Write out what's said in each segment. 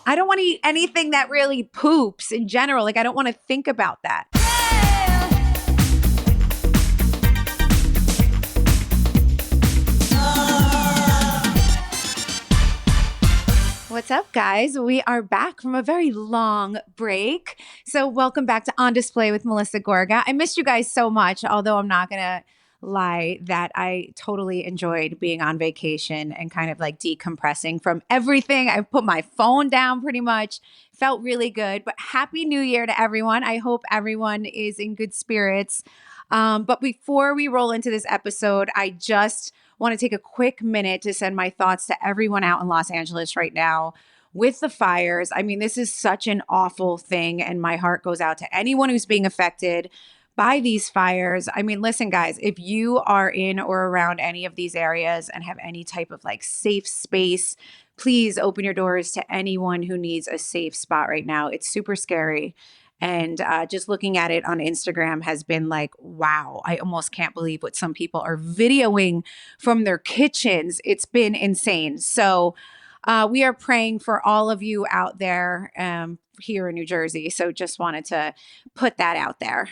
I don't want to eat anything that really poops in general. Like, I don't want to think about that. What's up, guys? We are back from a very long break. So welcome back to On Display with Melissa Gorga. I missed you guys so much, although I'm not going to lie that I totally enjoyed being on vacation and kind of like decompressing from everything. I put my phone down pretty much. Felt really good. But Happy New Year to everyone. I hope everyone is in good spirits. But before we roll into this episode, I just want to take a quick minute to send my thoughts to everyone out in Los Angeles right now with the fires. I mean, this is such an awful thing, and my heart goes out to anyone who's being affected by these fires. I mean, listen, guys, if you are in or around any of these areas and have any type of like safe space, please open your doors to anyone who needs a safe spot right now. It's super scary. And just looking at it on Instagram has been like, wow, I almost can't believe what some people are videoing from their kitchens. It's been insane. So we are praying for all of you out there here in New Jersey. So just wanted to put that out there.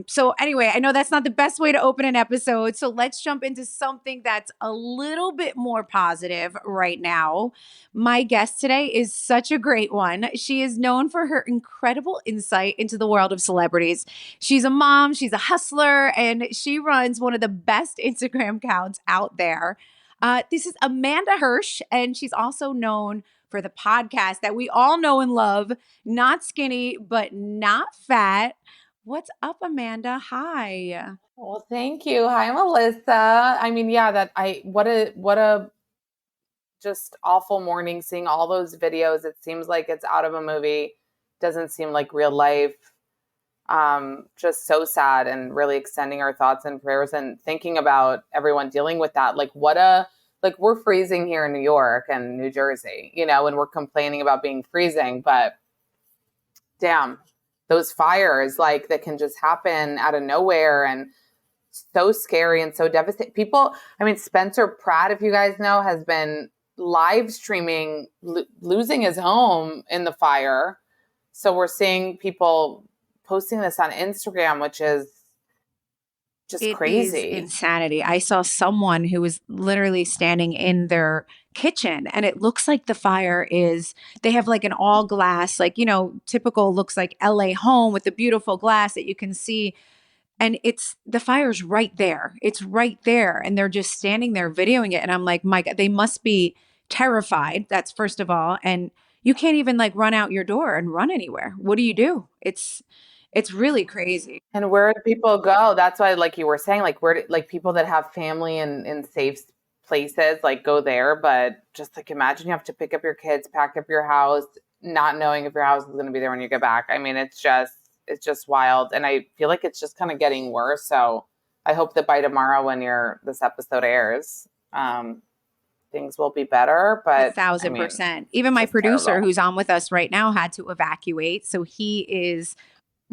So anyway, I know that's not the best way to open an episode. So let's jump into something that's a little bit more positive right now. My guest today is such a great one. She is known for her incredible insight into the world of celebrities. She's a mom, she's a hustler, and she runs one of the best Instagram accounts out there. This is Amanda Hirsch, and she's also known for the podcast that we all know and love, Not Skinny, but Not Fat. What's up, Amanda? Hi. Well, thank you. Hi, Melissa. I mean, yeah, what a just awful morning seeing all those videos. It seems like it's out of a movie. Doesn't seem like real life. Just so sad, and really extending our thoughts and prayers and thinking about everyone dealing with that. Like we're freezing here in New York and New Jersey, and we're complaining about being freezing, but damn. Those fires that can just happen out of nowhere and so scary and so devastating. People, I mean, Spencer Pratt, if you guys know, has been live streaming losing his home in the fire. So we're seeing people posting this on Instagram, which is just crazy. It is insanity. I saw someone who was literally standing in their kitchen, and it looks like the fire they have like an all glass, typical looks like LA home with the beautiful glass that you can see. And the fire's right there. It's right there. And they're just standing there videoing it. And I'm like, my God, they must be terrified. That's first of all. And you can't even run out your door and run anywhere. What do you do? It's really crazy. And where do people go? That's why, like you were saying, people that have family in safe places, go there. But just imagine you have to pick up your kids, pack up your house, not knowing if your house is going to be there when you get back. I mean, it's just wild. And I feel like it's just kind of getting worse. So I hope that by tomorrow, when this episode airs, things will be better. But 1,000%. Even my producer, who's on with us right now, had to evacuate. So he is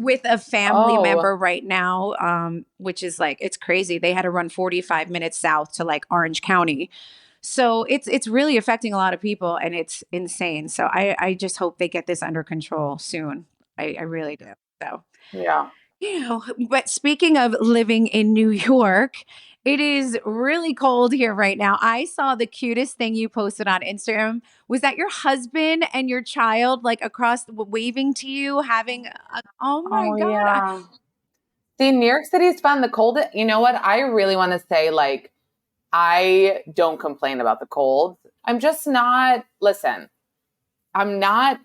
with a family member right now, which is it's crazy. They had to run 45 minutes south to Orange County. So it's really affecting a lot of people, and it's insane. So I just hope they get this under control soon. I really do. So yeah. But speaking of living in New York, it is really cold here right now. I saw the cutest thing you posted on Instagram. Was that your husband and your child across waving to you, oh my God. Yeah. See, New York City's fun. The cold, you know what? I really want to say I don't complain about the cold. I'm just not, listen, I'm not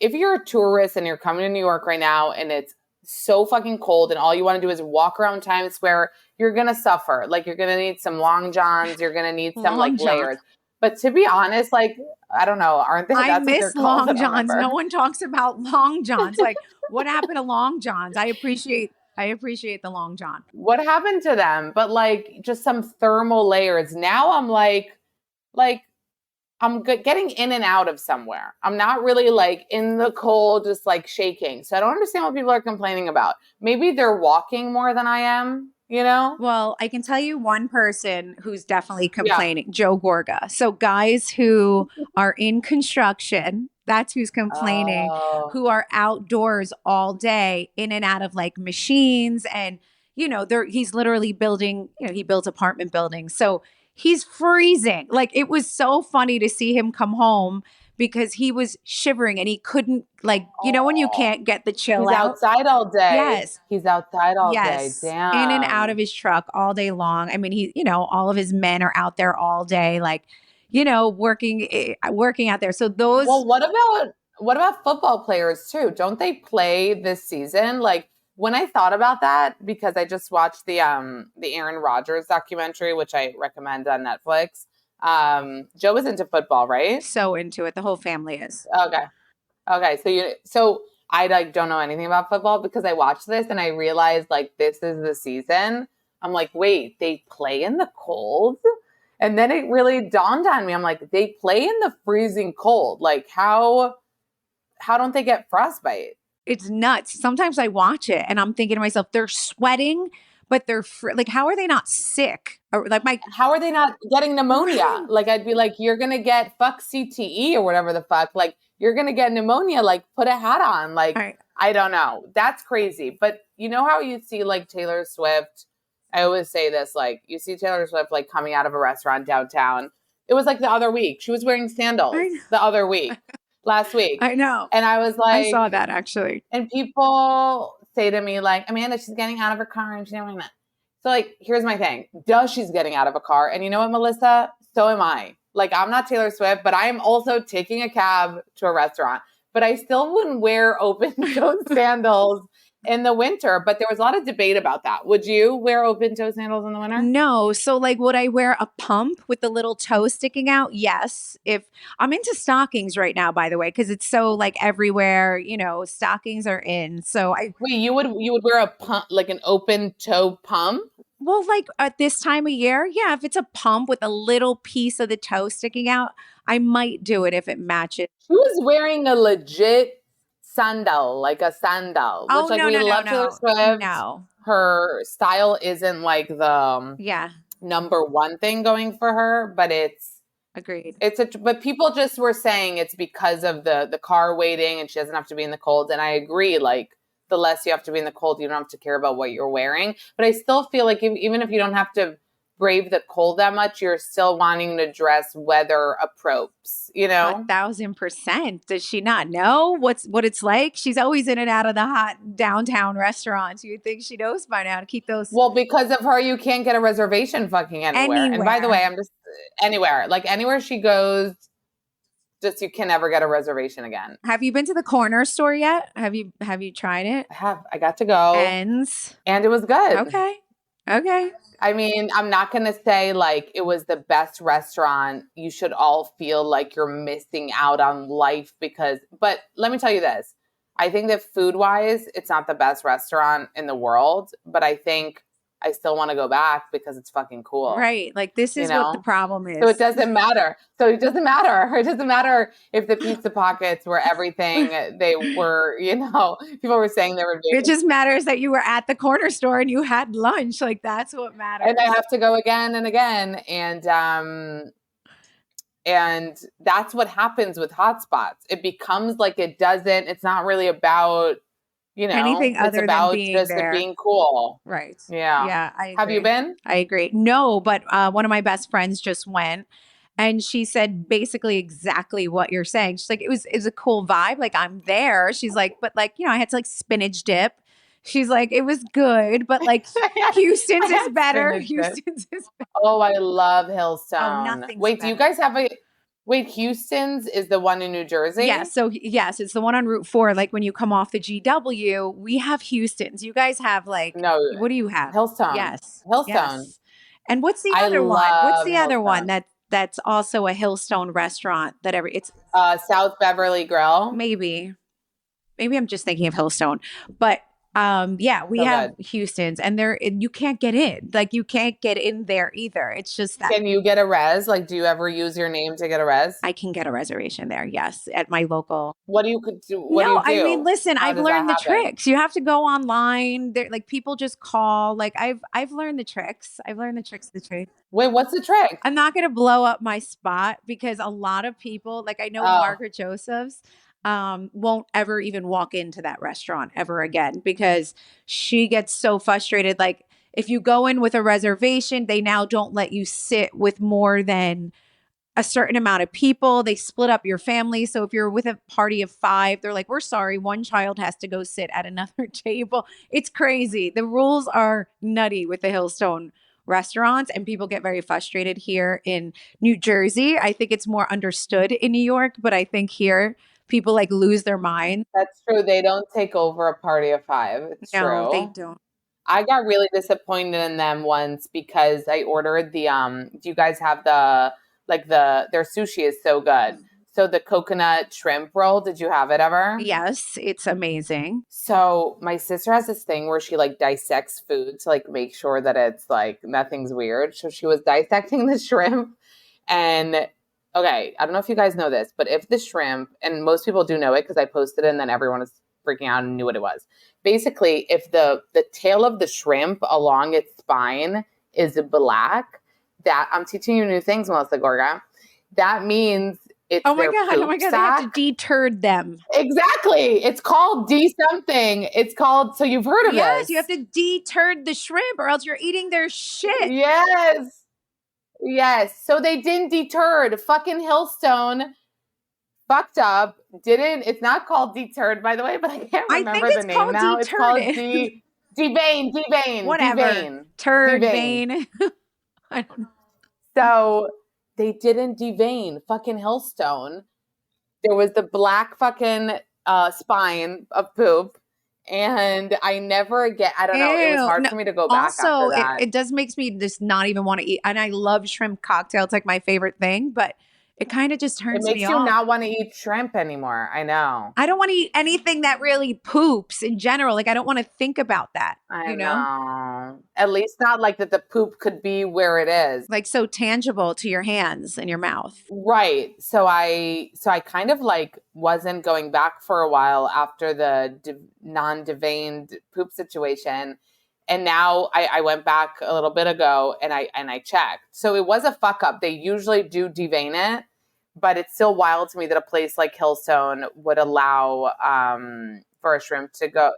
if you're a tourist and you're coming to New York right now and it's so fucking cold and all you want to do is walk around Times Square, you're going to suffer. You're going to need some long johns. You're going to need some layers. But to be honest, I don't know. Aren't they? I miss long johns. No one talks about long johns. What happened to long johns? I appreciate the long john. What happened to them? But just some thermal layers. Now I'm I'm getting in and out of somewhere. I'm not really in the cold, just shaking. So I don't understand what people are complaining about. Maybe they're walking more than I am, Well, I can tell you one person who's definitely complaining, Joe Gorga. So guys who are in construction That's who's complaining, Oh. who are outdoors all day in and out of like machines. And, he's literally building, he builds apartment buildings. So he's freezing. Like it was so funny to see him come home because he was shivering and he couldn't, like, when you Oh. can't get the chill He's out. outside all day. Yes. He's outside all day. Yes. In and out of Damn. his truck all day long. I mean, all of his men are out there all day, like, working out there. So those. Well, what about football players too? Don't they play this season? Like when I thought about that, because I just watched the Aaron Rodgers documentary, which I recommend on Netflix. Joe was into football, right? So into it. The whole family is. Okay. Okay. So I like don't know anything about football because I watched this and I realized like this is the season. I'm like, wait, they play in the cold? And then it really dawned on me. I'm like, they play in the freezing cold. Like how don't they get frostbite? It's nuts. Sometimes I watch it and I'm thinking to myself, they're sweating, but they're like, how are they not sick? Or like how are they not getting pneumonia? Right. Like I'd be like, you're gonna get fuck CTE or whatever the fuck. Like you're gonna get pneumonia. Like put a hat on. Like right. I don't know. That's crazy. But you know how you see like Taylor Swift. I always say this, like you see Taylor Swift like coming out of a restaurant downtown. It was like the other week. She was wearing sandals the other week, last week. I know. And I was like, I saw that actually. And people say to me like, Amanda, she's getting out of her car and she's doing that. So like, here's my thing. She's getting out of a car. And you know what, Melissa? So am I. Like, I'm not Taylor Swift, but I am also taking a cab to a restaurant. But I still wouldn't wear open-toed sandals in the winter. But there was a lot of debate about that. Would you wear open-toe sandals in the winter? No. So like, would I wear a pump with the little toe sticking out? Yes. If I'm into stockings right now, by the way, because it's so like everywhere, stockings are in. So wait, you would wear a pump, like an open toe pump? Well, like at this time of year, yeah, if it's a pump with a little piece of the toe sticking out, I might do it if it matches. She was wearing a legit sandal, like a sandal. Oh, which, like, no, we no, love no, Taylor no. Swift. No. Her style isn't like the number one thing going for her, but it's agreed. But people just were saying it's because of the car waiting and she doesn't have to be in the cold. And I agree, like the less you have to be in the cold, you don't have to care about what you're wearing. But I still feel like even if you don't have to brave the cold that much, you're still wanting to dress weather appropriate, 1,000%. Does she not know what it's like? She's always in and out of the hot downtown restaurants. You'd think she knows by now to keep those. Well, because of her, you can't get a reservation fucking anywhere. And by the way, I'm just anywhere. Like anywhere she goes, just you can never get a reservation again. Have you been to the corner store yet? Have you tried it? I have. I got to go. And it was good. Okay. I mean, I'm not going to say like it was the best restaurant. You should all feel like you're missing out on life but let me tell you this. I think that food-wise, it's not the best restaurant in the world, but I think I still want to go back because it's fucking cool. Right. Like this is what the problem is. So it doesn't matter. It doesn't matter if the pizza pockets were everything they were, people were saying they were vegan. It just matters that you were at the corner store and you had lunch. Like that's what matters. And I have to go again and again. And that's what happens with hotspots. It becomes like it's not really about anything other than being just there. Being cool. Right. Yeah. Yeah. I agree. Have you been? I agree. No, but one of my best friends just went and she said basically exactly what you're saying. She's like, it was a cool vibe. Like I'm there. She's like, but like, I had to like spinach dip. She's like, it was good, but like Houston's is better. Houston's is better. Oh, I love Hillstone. Oh, nothing's Wait, better. do you guys have Houston's is the one in New Jersey? Yeah. So yes, it's the one on Route 4. Like when you come off the GW, we have Houston's. You guys have like, no, what do you have? Hillstone. Yes. Hillstone. Yes. And what's the other one? What's the other one that's also a Hillstone restaurant it's South Beverly Grill? Maybe I'm just thinking of Hillstone, but Yeah, we So have good. Houston's, and you can't get in. Like, you can't get in there either. It's just that Can you get a res? Like, do you ever use your name to get a res? I can get a reservation there. Yes, at my local. What do you could do? What do No, you I mean, do? listen, How I've does that learned the happen? tricks. You have to go online. There, like, people just call. Like, I've learned the tricks. I've learned the tricks of the trade. Wait, what's the trick? I'm not going to blow up my spot because a lot of people, like, I know Oh, Margaret Josephs, won't ever even walk into that restaurant ever again because she gets so frustrated. Like, if you go in with a reservation, they now don't let you sit with more than a certain amount of people. They split up your family. So if you're with a party of 5, they're like, we're sorry, one child has to go sit at another table. It's crazy. The rules are nutty with the Hillstone restaurants, and people get very frustrated here in New Jersey. I think it's more understood in New York, but I think here people like lose their mind. that's true. They don't take over a party of 5. It's No, they true. don't. I got really disappointed in them once because I ordered do you guys have their sushi is so good. So the coconut shrimp roll, did you have it ever? Yes, it's amazing. So my sister has this thing where she like dissects food to like make sure that it's like nothing's weird. So she was dissecting the shrimp and okay, I don't know if you guys know this, but if the shrimp, and most people do know it because I posted it and then everyone was freaking out and knew what it was. Basically, if the tail of the shrimp along its spine is black, that I'm teaching you new things, Melissa Gorga. That means it's Oh my their God. Oh my poop God. They have to sack. deter them. Exactly. It's called D something. It's called, so you've heard of Yes, this. you have to deter the shrimp or else you're eating their shit. Yes. Yes. So they didn't deterred. Fucking Hillstone fucked up. It's not called deterred, by the way, but I can't I think remember the it's name called now. It's called deterred. devane. Whatever. Turd vein. I don't know. So they didn't devane fucking Hillstone. There was the black fucking spine of poop. And I never again, I don't know. It was Ew. hard No, for me to go back also, after that. it does makes me just not even want to eat. And I love shrimp cocktail. It's like my favorite thing, but it kind of just It turns makes me you off. not want to eat shrimp anymore. I know. I don't want to eat anything that really poops in general. Like, I don't want to think about that, I you know? know. At least not like that the poop could be where it is. Like, so tangible to your hands and your mouth. Right. So I kind of like wasn't going back for a while after the non-deveined poop situation. And now I went back a little bit ago and I checked. So it was a fuck up. They usually do devein it, but it's still wild to me that a place like Hillstone would allow for a shrimp to go,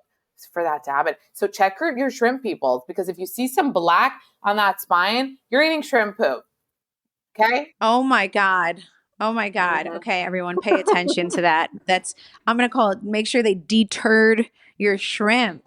for that to happen. So check your shrimp, people, because if you see some black on that spine, you're eating shrimp poop. Okay? Oh my God. Oh my God. Mhm. Okay, everyone, pay attention to that. I'm going to call it, make sure they deterred your shrimp.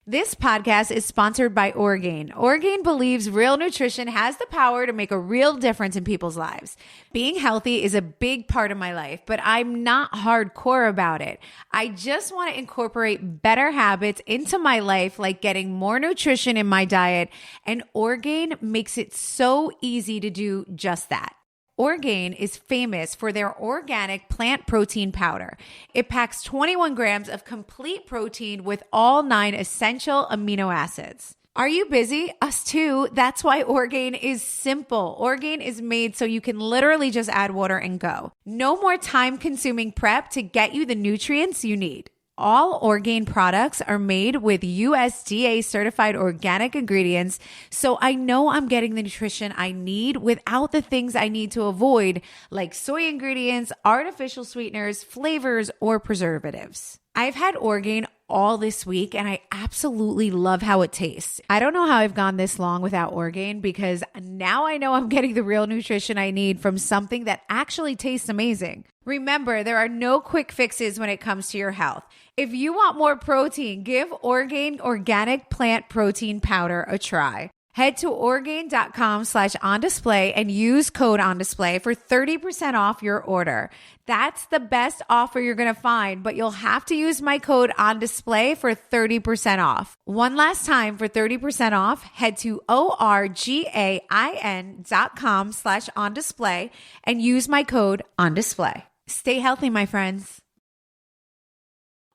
This podcast is sponsored by Orgain. Orgain believes real nutrition has the power to make a real difference in people's lives. Being healthy is a big part of my life, but I'm not hardcore about it. I just want to incorporate better habits into my life, like getting more nutrition in my diet, and Orgain makes it so easy to do just that. Orgain is famous for their organic plant protein powder. It packs 21 grams of complete protein with all 9 essential amino acids. Are you busy? Us too. That's why Orgain is simple. Orgain is made so you can literally just add water and go. No more time-consuming prep to get you the nutrients you need. All Orgain products are made with USDA certified organic ingredients, so I know I'm getting the nutrition I need without the things I need to avoid, like soy ingredients, artificial sweeteners, flavors, or preservatives. I've had Orgain all this week and I absolutely love how it tastes. I don't know how I've gone this long without Orgain because now I know I'm getting the real nutrition I need from something that actually tastes amazing. Remember, there are no quick fixes when it comes to your health. If you want more protein, give Orgain Organic Plant Protein Powder a try. Head to Orgain.com/ondisplay and use code ONDISPLAY for 30% off your order. That's the best offer you're going to find, but you'll have to use my code ONDISPLAY for 30% off. One last time for 30% off, head to Orgain.com/ondisplay and use my code ONDISPLAY. Stay healthy, my friends.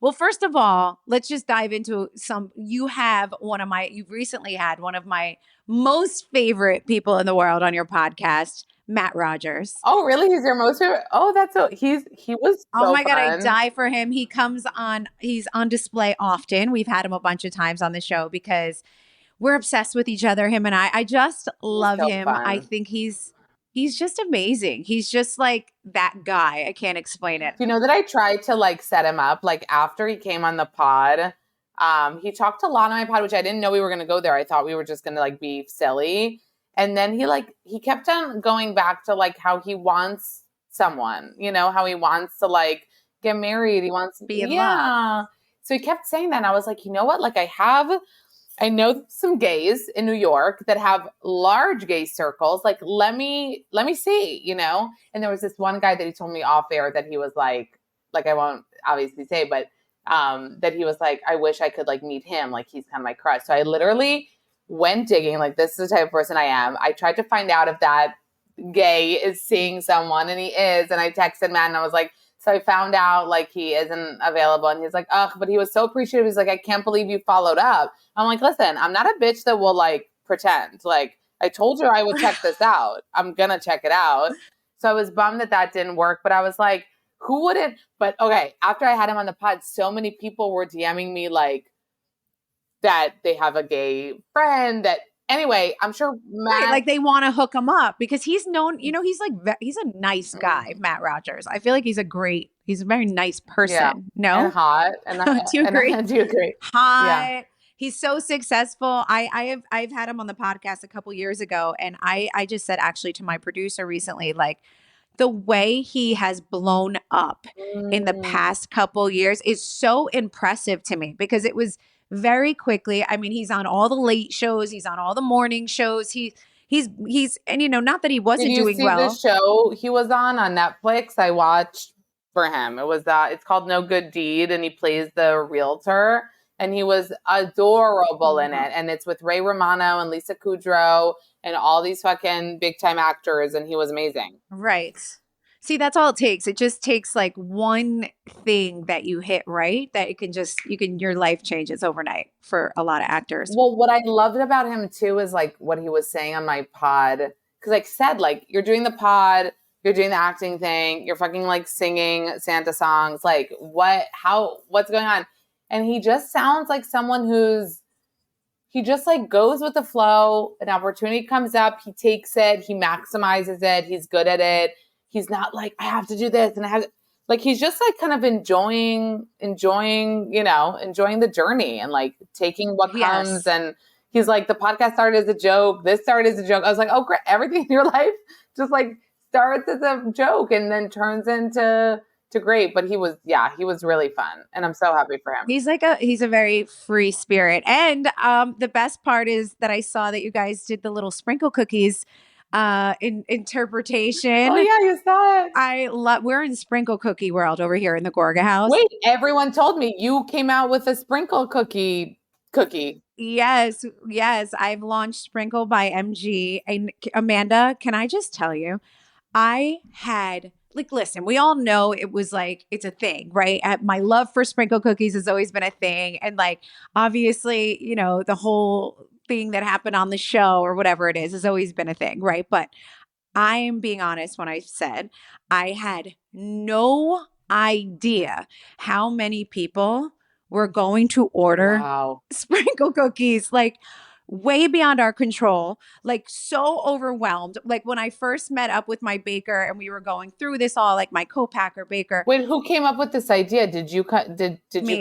Well, first of all, let's just dive into you've recently had one of my most favorite people in the world on your podcast, Matt Rogers. Oh, really? He's your most favorite? Oh, he was Oh so my God, I fun. die for him. He's on display often. We've had him a bunch of times on the show because we're obsessed with each other, him and I. I just He's love so him. I fun. think he's just amazing. He's just like that guy. I can't explain it. Do you know that I tried to like set him up like after he came on the pod? He talked a lot on my pod, which I didn't know we were going to go there. I thought we were just going to like be silly. And then he kept on going back to like how he wants someone, how he wants to like get married. He wants, Be in love. yeah. So he kept saying that. And I was like, you know what? Like I know some gays in New York that have large gay circles. Like, let me see, And there was this one guy that he told me off air that he was like I won't obviously say, but that he was like, I wish I could like meet him. Like, he's kind of my crush. So I literally went digging. Like, this is the type of person I am. I tried to find out if that gay is seeing someone, and he is. And I texted Matt, and I was like, so I found out like he isn't available, and he's like, ugh, but he was so appreciative. He's like, I can't believe you followed up. I'm like, listen, I'm not a bitch that will like pretend. Like, I told you I would check this out. I'm going to check it out. So I was bummed that didn't work, but I was like, who wouldn't? But okay, after I had him on the pod, so many people were DMing me like that they have a gay friend that, anyway, I'm sure Matt. Right, like they want to hook him up because he's known, he's a nice guy, Matt Rogers. I feel like he's a very nice person. Yeah. No? And hot. Do you agree? Do you agree? Hot. Yeah. He's so successful. I've had him on the podcast a couple years ago, and I just said actually to my producer recently, like the way he has blown up in the past couple years is so impressive to me because it was very quickly. I mean, he's on all the late shows, he's on all the morning shows. He's and not that he wasn't doing well. Did you see the show he was on Netflix? I watched for him. It was it's called No Good Deed, and he plays the realtor. And he was adorable in it. And it's with Ray Romano and Lisa Kudrow and all these fucking big time actors. And he was amazing. Right. See, that's all it takes. It just takes like one thing that you hit right that your life changes overnight for a lot of actors. Well, what I loved about him too is like what he was saying on my pod. Cause like said, like you're doing the pod, you're doing the acting thing, you're fucking like singing Santa songs. Like what's going on? And he just sounds like someone he just like goes with the flow. An opportunity comes up, he takes it, he maximizes it, he's good at it. He's not like, I have to do this and I have to, like, he's just like kind of enjoying, the journey and like taking what comes. And he's like, the podcast started as a joke. This started as a joke. I was like, oh, great. Everything in your life just like starts as a joke and then turns into great. But he was really fun. And I'm so happy for him. He's a very free spirit. And the best part is that I saw that you guys did the little sprinkle cookies in interpretation. Oh yeah, you saw it. We're in sprinkle cookie world over here in the Gorga house. Wait, everyone told me you came out with a sprinkle cookie. Yes. I've launched Sprinkle by MG. And Amanda, can I just tell you, I had listen, we all know it was like, it's a thing, right? My love for sprinkle cookies has always been a thing. And like, obviously, the whole thing that happened on the show or whatever it is has always been a thing, right? But I am being honest when I said I had no idea how many people were going to order sprinkle cookies. Like, way beyond our control, like so overwhelmed. Like when I first met up with my baker and we were going through this all, like my co-packer baker. Wait, who came up with this idea? Did you come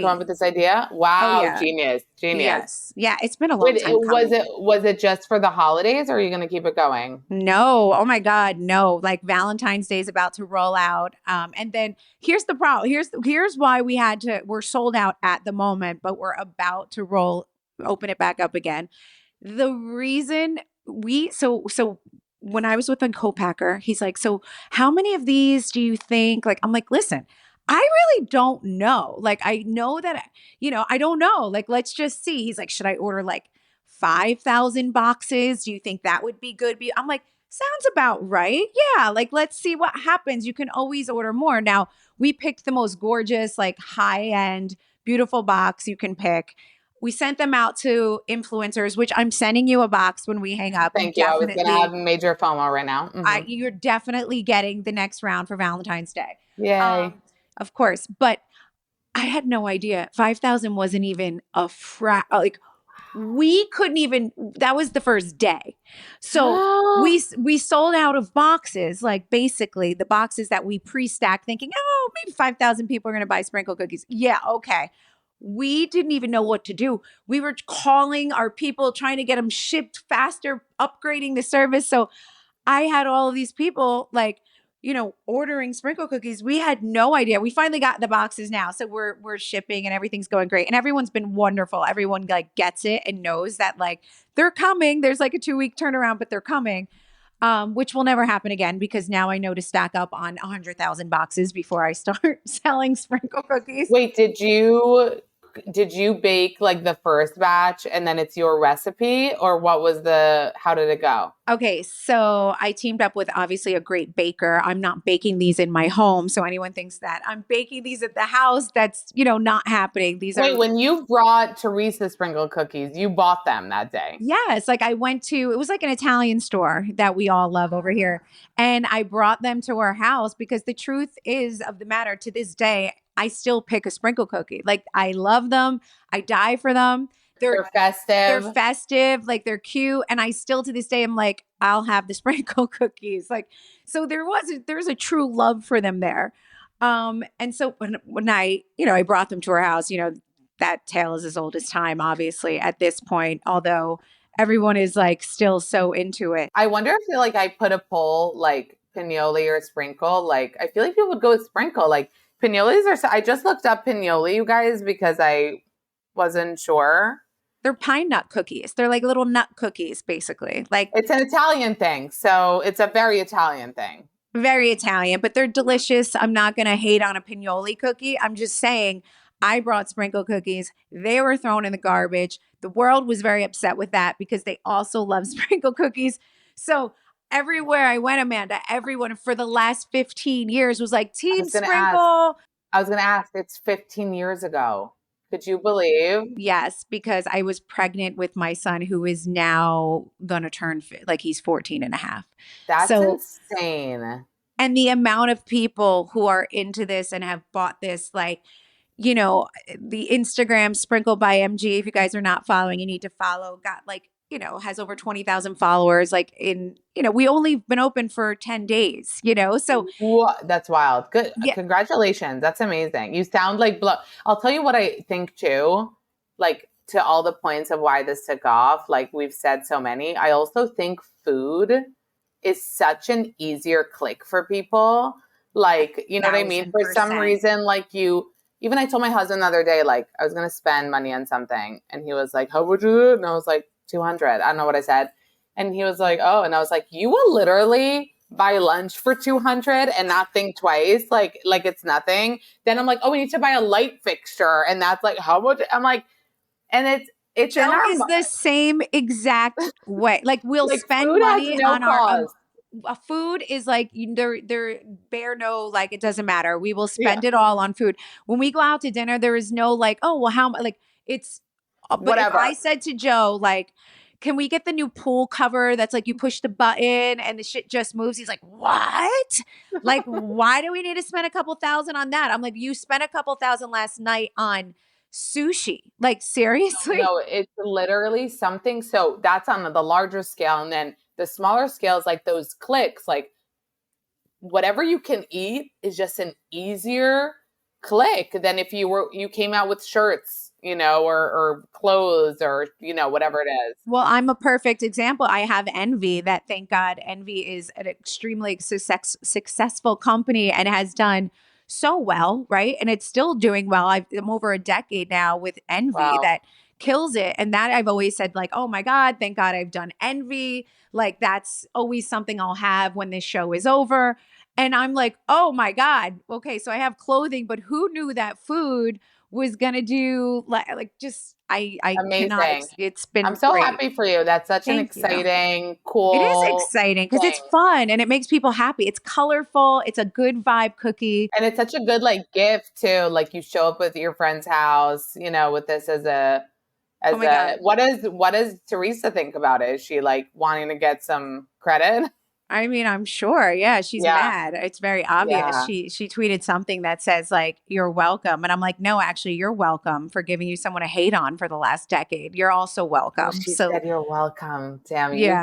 up with this idea? Wow, yeah. Genius. Yes. Yeah, it's been a long time coming. Was it just for the holidays or are you going to keep it going? No. Oh my God, no. Like Valentine's Day is about to roll out. And then here's the problem. Here's why we're sold out at the moment, but we're about to open it back up again. The reason so when I was with a co-packer, he's like, so how many of these do you think? Like, I'm like, listen, I really don't know. Like, I know that, I don't know. Like, let's just see. He's like, should I order like 5,000 boxes? Do you think that would be good? I'm like, sounds about right. Yeah. Like, let's see what happens. You can always order more. Now, we picked the most gorgeous, like high-end beautiful box you can pick. We sent them out to influencers, which I'm sending you a box when we hang up. Thank you. I was going to have major FOMO right now. You're definitely getting the next round for Valentine's Day. Yay. Of course. But I had no idea. 5,000 wasn't even like we couldn't even, that was the first day. So we sold out of boxes, like basically the boxes that we pre-stacked thinking, oh, maybe 5,000 people are going to buy sprinkle cookies. Yeah. Okay. We didn't even know what to do. We were calling our people, trying to get them shipped faster, upgrading the service. So I had all of these people like, ordering sprinkle cookies. We had no idea. We finally got the boxes now. So we're shipping and everything's going great. And everyone's been wonderful. Everyone like gets it and knows that like they're coming. There's like a 2-week turnaround, but they're coming. Which will never happen again because now I know to stack up on 100,000 boxes before I start selling sprinkle cookies. Wait, did you bake like the first batch and then it's your recipe, or how did it go? Okay, so I teamed up with obviously a great baker. I'm not baking these in my home. So anyone thinks that I'm baking these at the house, that's, not happening. When you brought Teresa sprinkle cookies, you bought them that day? Yes. Like it was like an Italian store that we all love over here. And I brought them to our house because the truth is of the matter, to this day, I still pick a sprinkle cookie. Like I love them. I die for them. They're festive. They're festive. Like they're cute. And I still to this day, I'm like, I'll have the sprinkle cookies. Like, so there's a true love for them there. And so when I brought them to our house, that tale is as old as time, obviously at this point, although everyone is like still so into it. I wonder if like I put a poll like pinoli or sprinkle, like I feel like people would go with sprinkle. Like pinolis I just looked up pinoli, you guys, because I wasn't sure. They're pine nut cookies. They're like little nut cookies, basically. Like it's an Italian thing. So it's a very Italian thing. Very Italian, but they're delicious. I'm not going to hate on a pinoli cookie. I'm just saying I brought sprinkle cookies. They were thrown in the garbage. The world was very upset with that because they also love sprinkle cookies. So everywhere I went, Amanda, everyone for the last 15 years was like, Team Sprinkle. I was going to ask, it's 15 years ago. Could you believe? Yes, because I was pregnant with my son who is now going to turn, like he's 14 and a half. That's insane. And the amount of people who are into this and have bought this, like, the Instagram Sprinkle by MG, if you guys are not following, you need to follow, got like, has over 20,000 followers. Like we only been open for 10 days, so. That's wild. Good. Yeah. Congratulations. That's amazing. You sound like, I'll tell you what I think too, like to all the points of why this took off. Like we've said so many, I also think food is such an easier click for people. Like, you know what I mean? For some reason, like even I told my husband the other day, like I was going to spend money on something and he was like, how would you do it? And I was like, 200. I don't know what I said. And he was like, oh, and I was like, you will literally buy lunch for 200 and not think twice. Like it's nothing. Then I'm like, oh, we need to buy a light fixture. And that's like, how much? I'm like, and it's Joe is the same exact way. Like we'll like spend money on our food is like they're bare no, like it doesn't matter. We will spend it all on food. When we go out to dinner, there is no like, oh, well, how like it's but whatever. If I said to Joe, like, can we get the new pool cover that's like you push the button and the shit just moves? He's like, what? Like, why do we need to spend a couple thousand on that? I'm like, you spent a couple thousand last night on sushi. Like, seriously? No, it's literally something. So that's on the larger scale. And then the smaller scales, like those clicks, like whatever you can eat is just an easier click than if you came out with shirts, or clothes or, whatever it is. Well, I'm a perfect example. I have Envy that, thank God, Envy is an extremely successful company and has done so well, right? And it's still doing well. I'm over a decade now with Envy that kills it. And that I've always said like, oh my God, thank God I've done Envy. Like that's always something I'll have when this show is over. And I'm like, oh my God. Okay. So I have clothing, but who knew that food was going to do I cannot, Amazing. it's I'm been so great. happy for you. That's such an Thank you. exciting, It is cool exciting because it's thing. fun and it makes people happy. It's colorful. It's a good vibe cookie. And it's such a good like gift too. Like you show up with your friend's house, with this Oh my God. what does Teresa think about it? Is she like wanting to get some credit? I mean, I'm sure. Yeah, she's Yeah. mad. It's very obvious. Yeah. She tweeted something that says like, "You're welcome," and I'm like, "No, actually, you're welcome for giving you someone to hate on for the last decade. You're also Oh, welcome." she So said you're welcome. Damn, yeah, you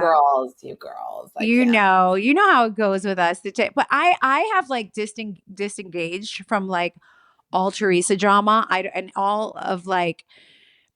girls. I can't. you know how it goes with us. But I have like disengaged from like all Teresa drama. And all of like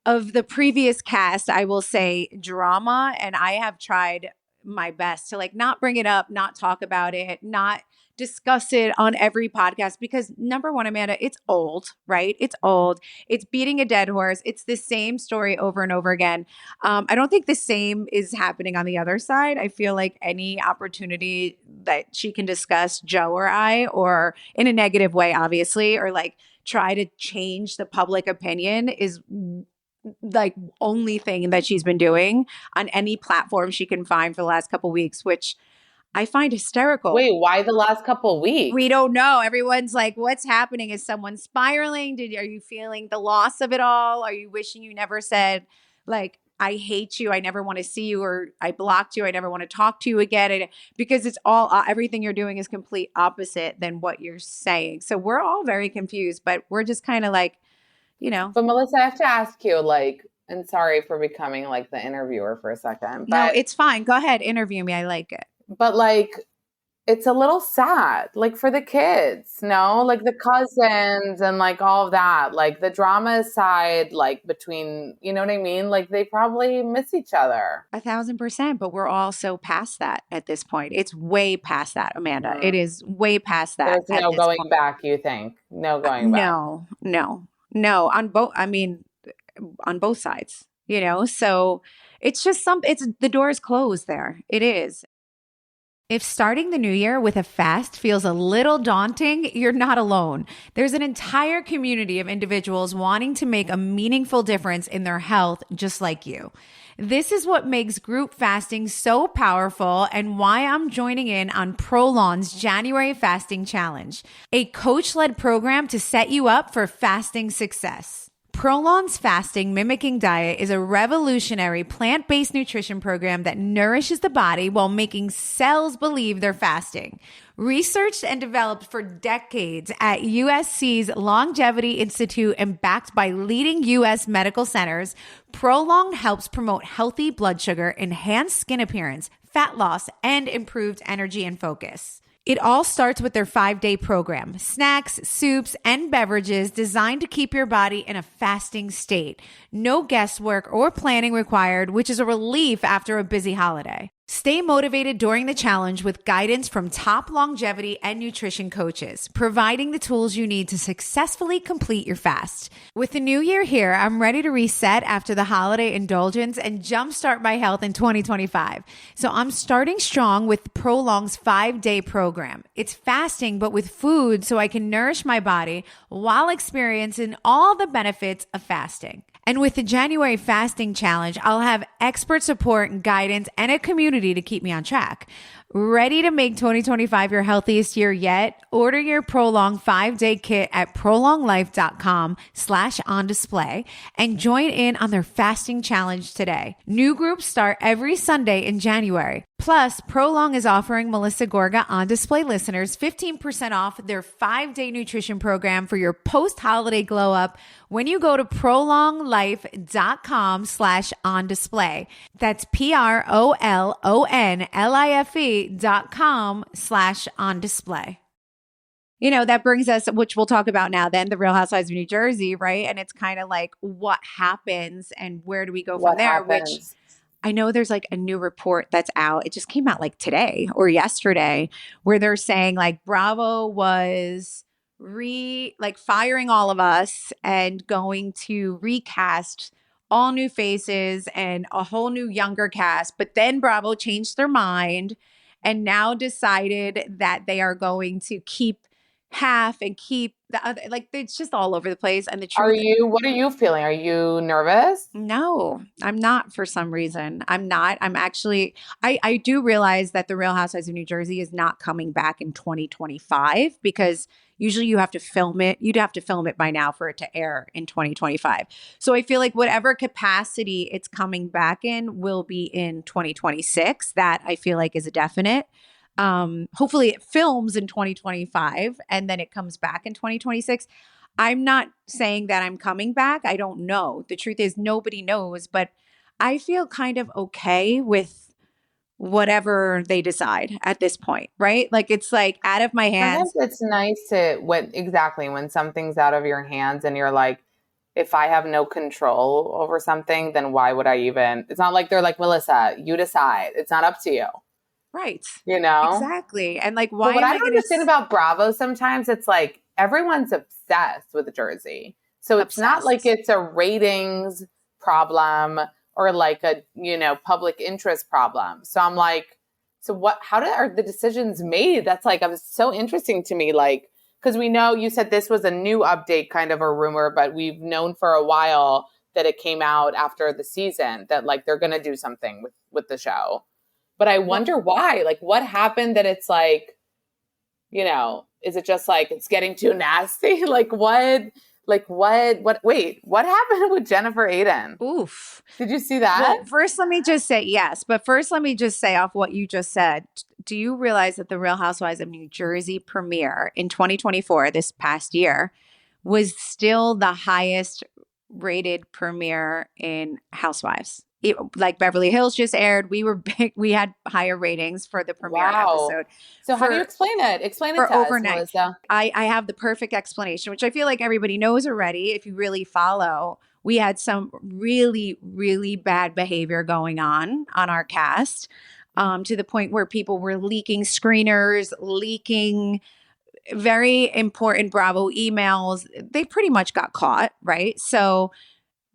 of the previous cast, I will say drama, and I have tried my best to like not bring it up, not talk about it, not discuss it on every podcast because number one, Amanda, it's old, right? It's old. It's beating a dead horse. It's the same story over and over again. I don't think the same is happening on the other side. I feel like any opportunity that she can discuss Joe or I, or in a negative way, obviously, or like try to change the public opinion is like only thing that she's been doing on any platform she can find for the last couple weeks, which I find hysterical. Wait, why the last couple weeks? We don't know. Everyone's like, what's happening? Is someone spiraling? Are you feeling the loss of it all? Are you wishing you never said, like, I hate you, I never want to see you, or I blocked you, I never want to talk to you again? And because it's all everything you're doing is complete opposite than what you're saying. So we're all very confused, but we're just kind of like, But Melissa, I have to ask you, like, and sorry for becoming like the interviewer for a second, no, but it's fine. Go ahead, interview me. I like it. like it's a little sad, like for the kids, no? Like the cousins and like all of that, like the drama side, like between, you know what I mean? Like they probably miss each other. 1,000%, but we're all so past that at this point. It's way past that, Amanda. It Mm. is way past that There's at no this going point. back, you think? No going back. No, no, no. On both, I mean, on both sides, So it's just it's the door is closed there. It is. If starting the new year with a fast feels a little daunting, you're not alone. There's an entire community of individuals wanting to make a meaningful difference in their health, just like you. This is what makes group fasting so powerful and why I'm joining in on Prolon's January Fasting Challenge, a coach-led program to set you up for fasting success. Prolon's fasting mimicking diet is a revolutionary plant-based nutrition program that nourishes the body while making cells believe they're fasting. Researched and developed for decades at USC's Longevity Institute and backed by leading US medical centers, Prolon helps promote healthy blood sugar, enhanced skin appearance, fat loss, and improved energy and focus. It all starts with their 5-day program, snacks, soups, and beverages designed to keep your body in a fasting state. No guesswork or planning required, which is a relief after a busy holiday. Stay motivated during the challenge with guidance from top longevity and nutrition coaches, providing the tools you need to successfully complete your fast. With the new year here, I'm ready to reset after the holiday indulgence and jumpstart my health in 2025. So I'm starting strong with Prolong's 5-day program. It's fasting, but with food so I can nourish my body while experiencing all the benefits of fasting. And with the January Fasting Challenge, I'll have expert support, guidance, and a community to keep me on track. Ready to make 2025 your healthiest year yet? Order your Prolong 5-day kit at prolonglife.com/on-display and join in on their fasting challenge today. New groups start every Sunday in January. Plus, Prolong is offering Melissa Gorga On Display listeners 15% off their 5-day nutrition program for your post-holiday glow up when you go to prolonglife.com/on-display. That's prolonglife.com/on-display. That brings us, which we'll talk about now, then the Real Housewives of New Jersey, right? And it's kind of like what happens and where do we go from there, which I know there's like a new report that's out. It just came out like today or yesterday where they're saying like Bravo was firing all of us and going to recast all new faces and a whole new younger cast. But then Bravo changed their mind and now decided that they are going to keep half and keep the other. Like, it's just all over the place. And the truth, What are you feeling? Are you nervous? no, I'm not for some reason. I'm not. I'm actually, I do realize that The Real Housewives of New Jersey is not coming back in 2025 because usually you have to film it. You'd have to film it by now for it to air in 2025. So I feel like whatever capacity it's coming back in will be in 2026. That I feel like is a definite. Hopefully it films in 2025 and then it comes back in 2026. I'm not saying that I'm coming back. I don't know. The truth is, nobody knows, but I feel kind of okay with whatever they decide at this point, right? Like, it's like out of my Sometimes hands. it's nice when something's out of your hands and you're like, if I have no control over something, then why would I even? It's not like they're like, Melissa, you decide. It's not up to you. Right. You know? Exactly. And like, why But what am I I don't going understand about Bravo sometimes, it's like everyone's obsessed with Jersey. So it's not like it's a ratings problem or like a, public interest problem. So I'm like, how are the decisions made? That's like, it was so interesting to me. Like, because we know you said this was a new update, kind of a rumor, but we've known for a while that it came out after the season that like they're going to do something with the show. But I wonder why, like what happened that it's like, is it just like it's getting too nasty? Wait, what happened with Jennifer Aiden? Oof. Did you see that? Well, first, let me just say yes. But first, let me just say off what you just said. Do you realize that the Real Housewives of New Jersey premiere in 2024, this past year, was still the highest rated premiere in Housewives? Like Beverly Hills just aired. We were big. We had higher ratings for the premiere episode. So how do you explain it? Explain it to overnight. us, Melissa. I have the perfect explanation, which I feel like everybody knows already if you really follow. We had some really, really bad behavior going on our cast, to the point where people were leaking screeners, leaking very important Bravo emails. They pretty much got caught, right? So,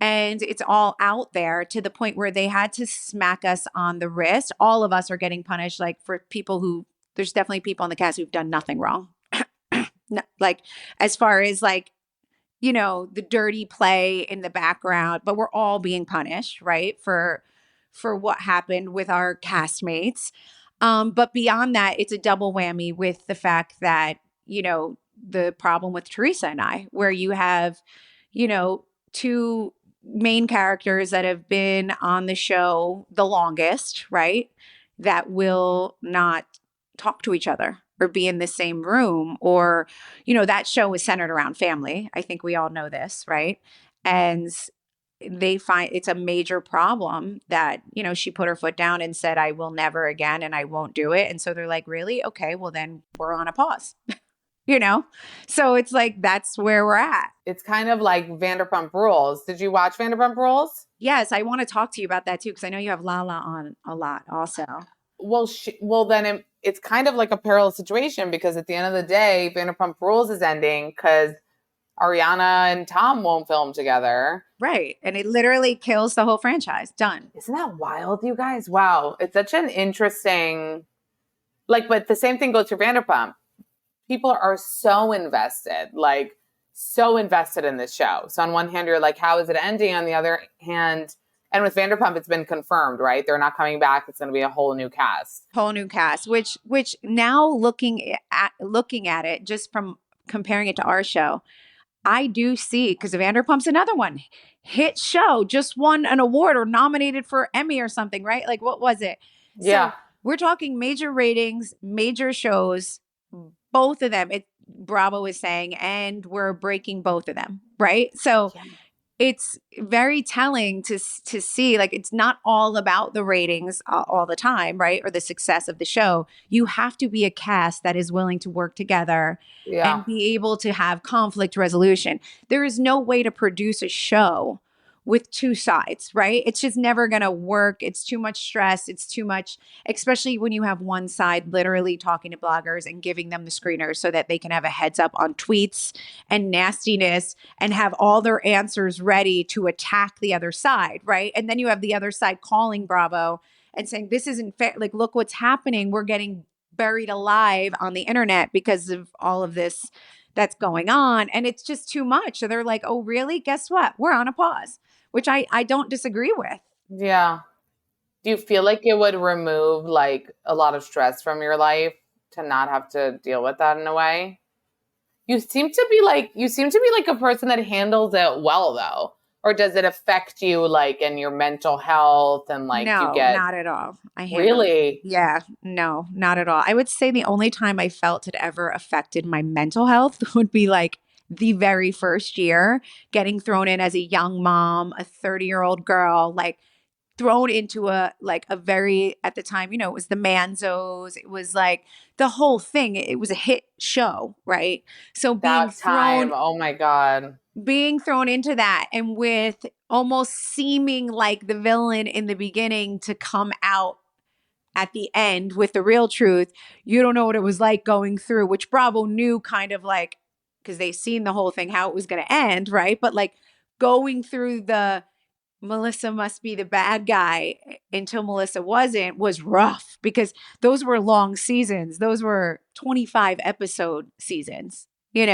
and it's all out there to the point where they had to smack us on the wrist. All of us are getting punished, like for people who, there's definitely people on the cast who've done nothing wrong. No, like, as far as like, the dirty play in the background, but we're all being punished, right? For what happened with our castmates. But beyond that, it's a double whammy with the fact that, the problem with Teresa and I, where you have, two main characters that have been on the show the longest, right? That will not talk to each other or be in the same room, or, that show is centered around family. I think we all know this, right? And they find it's a major problem that, she put her foot down and said, I will never again, and I won't do it. And so they're like, really? Okay, well then we're on a pause. So it's like, that's where we're at. It's kind of like Vanderpump Rules. Did you watch Vanderpump Rules? Yes, I want to talk to you about that too, because I know you have Lala on a lot also. Well, then it's kind of like a parallel situation, because at the end of the day, Vanderpump Rules is ending because Ariana and Tom won't film together. Right. And it literally kills the whole franchise. Done. Isn't that wild, you guys? Wow. It's such an interesting, but the same thing goes for Vanderpump. People are so invested in this show. So on one hand, you're like, how is it ending? On the other hand, and with Vanderpump, it's been confirmed, right? They're not coming back. It's going to be a whole new cast. Which now looking at it, just from comparing it to our show, I do see, because Vanderpump's another one. Hit show, just won an award or nominated for Emmy or something, right? Like, what was it? Yeah. So we're talking major ratings, major shows, both of them. Bravo is saying, and we're breaking both of them, right? So it's very telling to see, like, it's not all about the ratings all the time, right? Or the success of the show. You have to be a cast that is willing to work together and be able to have conflict resolution. There is no way to produce a show with two sides, right? It's just never going to work. It's too much stress. It's too much, especially when you have one side literally talking to bloggers and giving them the screeners so that they can have a heads up on tweets and nastiness and have all their answers ready to attack the other side, right? And then you have the other side calling Bravo and saying, this isn't fair. Like, look what's happening. We're getting buried alive on the internet because of all of this that's going on. And it's just too much. So they're like, oh, really? Guess what? We're on a pause, which I don't disagree with. Yeah. Do you feel like it would remove like a lot of stress from your life to not have to deal with that in a way? You seem to be like a person that handles it well though. Or does it affect you like in your mental health and like you No, get not at all. I handle it. really? Yeah, no, not at all. I would say the only time I felt it ever affected my mental health would be like the very first year, getting thrown in as a young mom, a 30-year-old girl, like thrown into a very, at the time, it was the Manzos. It was like the whole thing. It was a hit show, right? So That time, oh my God. being thrown into that, and with almost seeming like the villain in the beginning to come out at the end with the real truth, you don't know what it was like going through, which Bravo knew, kind of like, because they seen the whole thing, how it was going to end, right? But like going through the Melissa must be the bad guy until Melissa wasn't, was rough, because those were long seasons. Those were 25 episode seasons, Do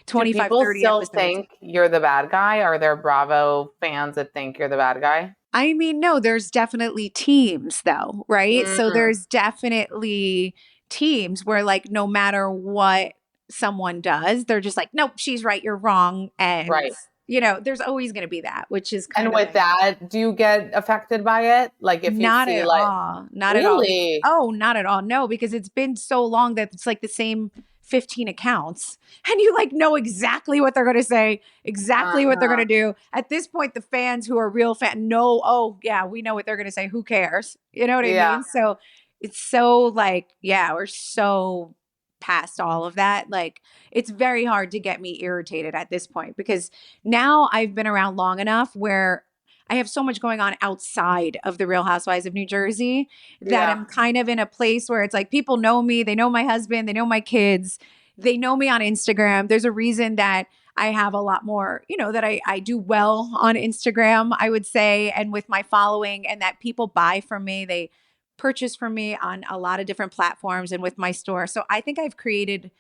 25, people 30 still episodes. think you're the bad guy? Are there Bravo fans that think you're the bad guy? I mean, no, there's definitely teams though, right? So Mm, there's definitely teams where like no matter what someone does, they're just like, nope, she's right, you're wrong. And, right. there's always going to be that, which is kind And of with that, do you get affected by it? Like if you not see at like all. Not at all. really? Oh, not at all. No, because it's been so long that it's like the same 15 accounts and you like know exactly what they're going to say, exactly what they're going Uh-huh. to do. At this point, the fans who are real fan know, oh, yeah, we know what they're going to say. Who cares? You know what I Yeah. mean? So it's so like, yeah, we're so past all of that. Like, it's very hard to get me irritated at this point, because now I've been around long enough where I have so much going on outside of the Real Housewives of New Jersey that Yeah. I'm kind of in a place where it's like people know me, they know my husband, they know my kids, they know me on Instagram. There's a reason that I have a lot more, that I do well on Instagram, I would say, and with my following, and that people buy from me. They purchase from me on a lot of different platforms and with my store. So I think I've created,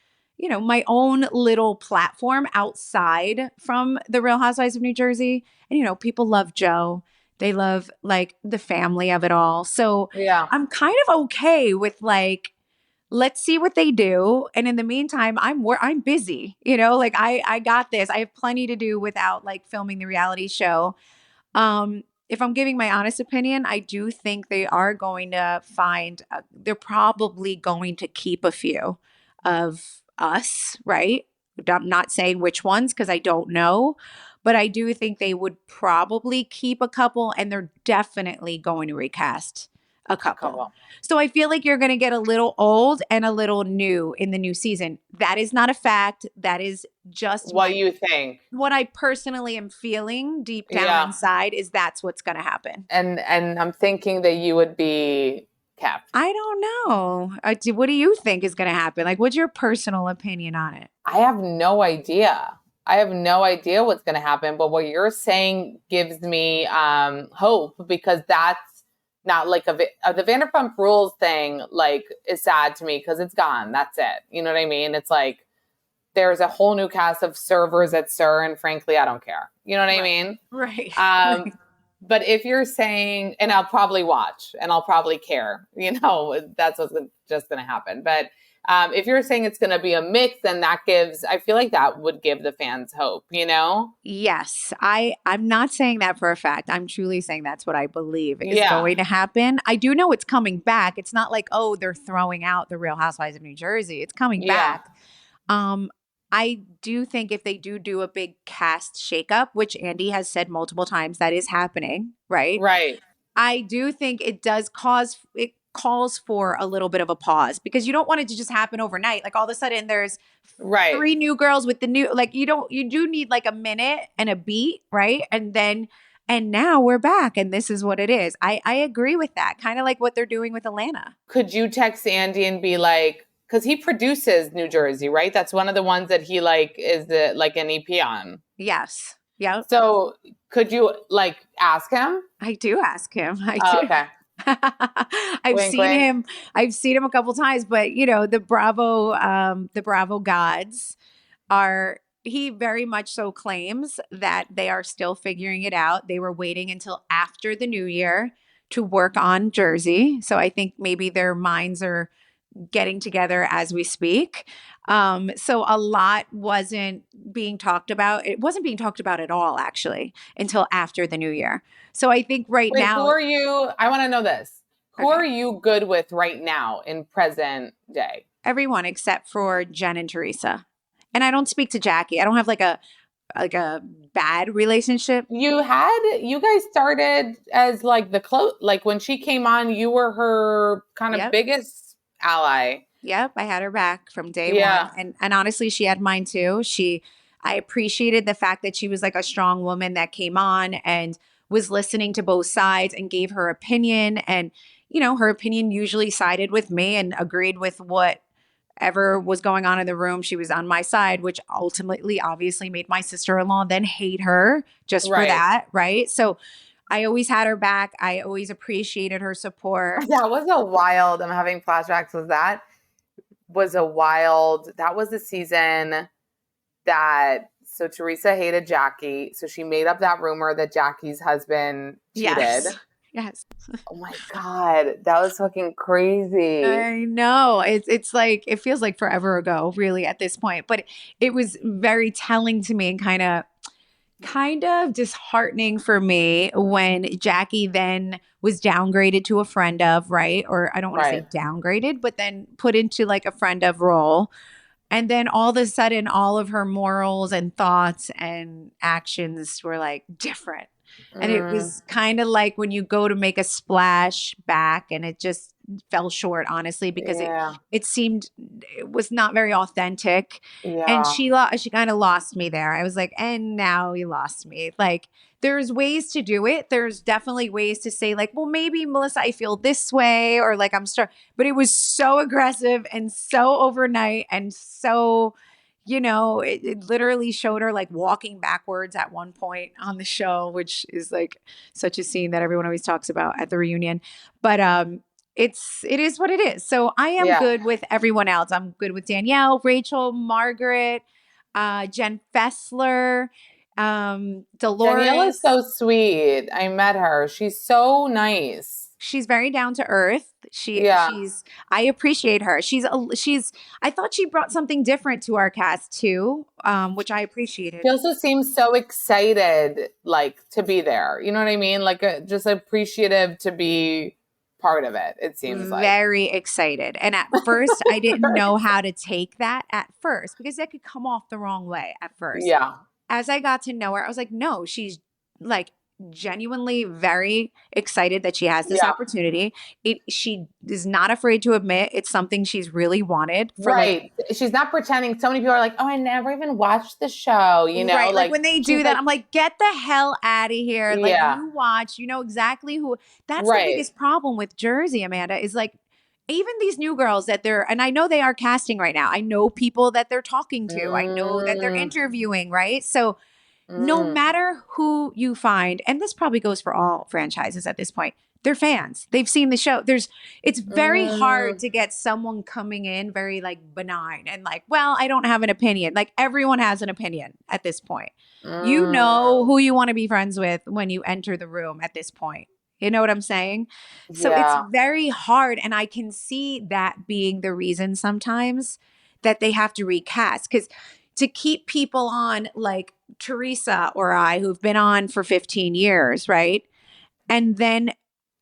my own little platform outside from the Real Housewives of New Jersey. And, people love Joe. They love like the family of it all. So Yeah. I'm kind of okay with like, let's see what they do. And in the meantime, I'm busy, like I got this. I have plenty to do without like filming the reality show. If I'm giving my honest opinion, I do think they are going to they're probably going to keep a few of us, right? I'm not saying which ones because I don't know, but I do think they would probably keep a couple, and they're definitely going to recast a A couple. couple. So I feel like you're going to get a little old and a little new in the new season. That is not a fact. That is just What you think? what I personally am feeling deep down Yeah. inside is that's what's going to happen. And I'm thinking that you would be kept. I don't know. What do you think is going to happen? Like, what's your personal opinion on it? I have no idea. I have no idea what's going to happen. But what you're saying gives me hope, because that's not like the Vanderpump Rules thing. Like, is sad to me because it's gone. That's it. You know what I mean? It's like there's a whole new cast of servers at SUR, and frankly, I don't care. You know what I mean? Right. But if you're saying, and I'll probably watch and I'll probably care, that's what's just going to happen. But if you're saying it's going to be a mix, then I feel like that would give the fans hope, Yes. I'm not saying that for a fact. I'm truly saying that's what I believe is Yeah. going to happen. I do know it's coming back. It's not like, oh, they're throwing out the Real Housewives of New Jersey. It's coming Yeah. back. I do think if they do a big cast shakeup, which Andy has said multiple times that is happening, right? Right. I do think it calls for a little bit of a pause, because you don't want it to just happen overnight. Like all of a sudden there's Right. 3 new girls with the new, like you do need like a minute and a beat, right? And now we're back and this is what it is. I agree with that. Kind of like what they're doing with Atlanta. Could you text Andy and be like, because he produces New Jersey, right? That's one of the ones that he is like an EP on. Yes. Yep. So could you ask him? I do ask him. Oh, okay. I've Wink, seen wink. him. I've seen him a couple times, but the Bravo gods are. He very much so claims that they are still figuring it out. They were waiting until after the new year to work on Jersey. So I think maybe their minds are getting together as we speak. So a lot wasn't being talked about. It wasn't being talked about at all, actually, until after the new year. So I think right Wait, who now, are you? I want to know this. Who okay, are you good with right now in present day? everyone except for Jen and Teresa. And I don't speak to Jackie. I don't have like a bad relationship. You guys started as like like when she came on, you were her kind of Yep. biggest ally. Yep, I had her back from day one. Yeah, And honestly, she had mine too. I appreciated the fact that she was like a strong woman that came on and was listening to both sides and gave her opinion. And, her opinion usually sided with me and agreed with whatever was going on in the room. She was on my side, which ultimately obviously made my sister-in-law then hate her just for right. that. Right. So I always had her back. I always appreciated her support. That was a wild, I'm having flashbacks with that. That was the season so Teresa hated Jackie. So she made up that rumor that Jackie's husband cheated. Yes. Yes. Oh my God. That was fucking crazy. I know. It's like it feels like forever ago, really, at this point. But it was very telling to me and kind of disheartening for me when Jackie then was downgraded to a friend of, right? Or I don't want to say Right. downgraded, but then put into like a friend of role. And then all of a sudden, all of her morals and thoughts and actions were like different. And it Mm, was kind of like when you go to make a splash back and it just fell short, honestly, because yeah. it seemed it was not very authentic. And Yeah. she kind of lost me there. I was like, and now you lost me. Like there's ways to do it. There's definitely ways to say like, well, maybe Melissa, I feel this way, or like I'm struck. But it was so aggressive and so overnight and so it literally showed her like walking backwards at one point on the show, which is like such a scene that everyone always talks about at the reunion. But it is what it is. So I am Yeah. good with everyone else. I'm good with Danielle, Rachel, Margaret, Jen Fessler, Danielle is Dolores. so sweet. I met her. She's so nice. She's very down to earth. Yeah. I appreciate her. I thought she brought something different to our cast too, which I appreciated. She also seems so excited, like, to be there. You know what I mean? Like, just appreciative to be part of it, it seems like. Very excited. And at first, I didn't know how to take that at first because that could come off the wrong way at first. Yeah. As I got to know her, I was like, no, she's like genuinely very excited that she has this Yeah. opportunity. She is not afraid to admit it's something she's really wanted for like Right. She's not pretending. So many people are like, oh, I never even watched the show, right. Like Like, when they she's do that, like, I'm like, get the hell out of here. Like yeah. you watch, you know exactly who. That's the Right. biggest problem with Jersey, Amanda, is like even these new girls and I know they are casting right now. I know people that they're talking to. I know that they're Mm, interviewing, right? So no mm, matter who you find, and this probably goes for all franchises at this point, they're fans. They've seen the show. It's very hard mm, to get someone coming in very like benign and like, well, I don't have an opinion. Like everyone has an opinion at this point. You know mm. who you want to be friends with when you enter the room at this point. You know what I'm saying? So it's Yeah. very hard. And I can see that being the reason sometimes that they have to recast. Because to keep people on like Teresa or I, who've been on for 15 years, right? And then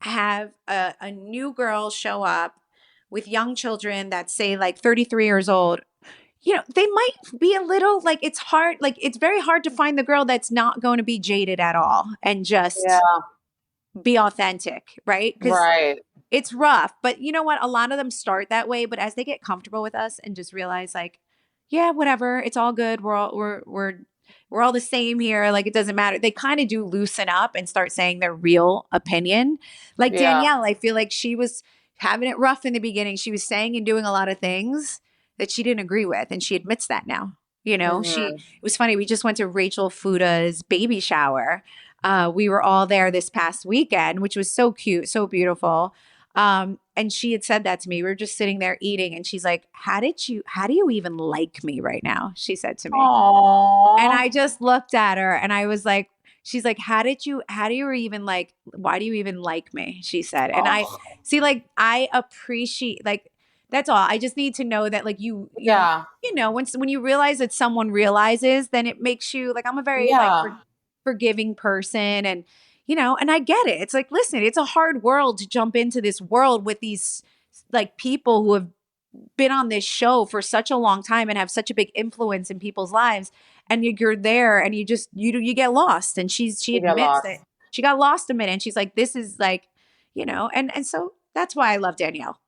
have a new girl show up with young children that say like 33 years old, they might be a little like it's hard, like it's very hard to find the girl that's not going to be jaded at all and just Yeah. be authentic, right? Because Right. it's rough, but you know what? A lot of them start that way, but as they get comfortable with us and just realize like, yeah, whatever, it's all good. We're all the same here. Like it doesn't matter. They kind of do loosen up and start saying their real opinion. Like Yeah. Danielle, I feel like she was having it rough in the beginning. She was saying and doing a lot of things that she didn't agree with, and she admits that now. It Hmm. was funny. We just went to Rachel Fuda's baby shower We were all there this past weekend, which was so cute, so beautiful. And she had said that to me. We were just sitting there eating, and she's like, how do you even like me right now? She said to me. And Aww. I just looked at her and I was like, she's like, why do you even like me? She said. And I Oh, see, like, I appreciate, like, that's all. I just need to know that, like, yeah. when you realize that someone realizes, then it makes you like, I'm a very like Yeah. forgiving person. And, and I get it. It's like, listen, it's a hard world to jump into this world with these like people who have been on this show for such a long time and have such a big influence in people's lives, and you're there and you get lost. And she You get admits lost. that she got lost a minute, and she's like, this is like, and so that's why I love Danielle.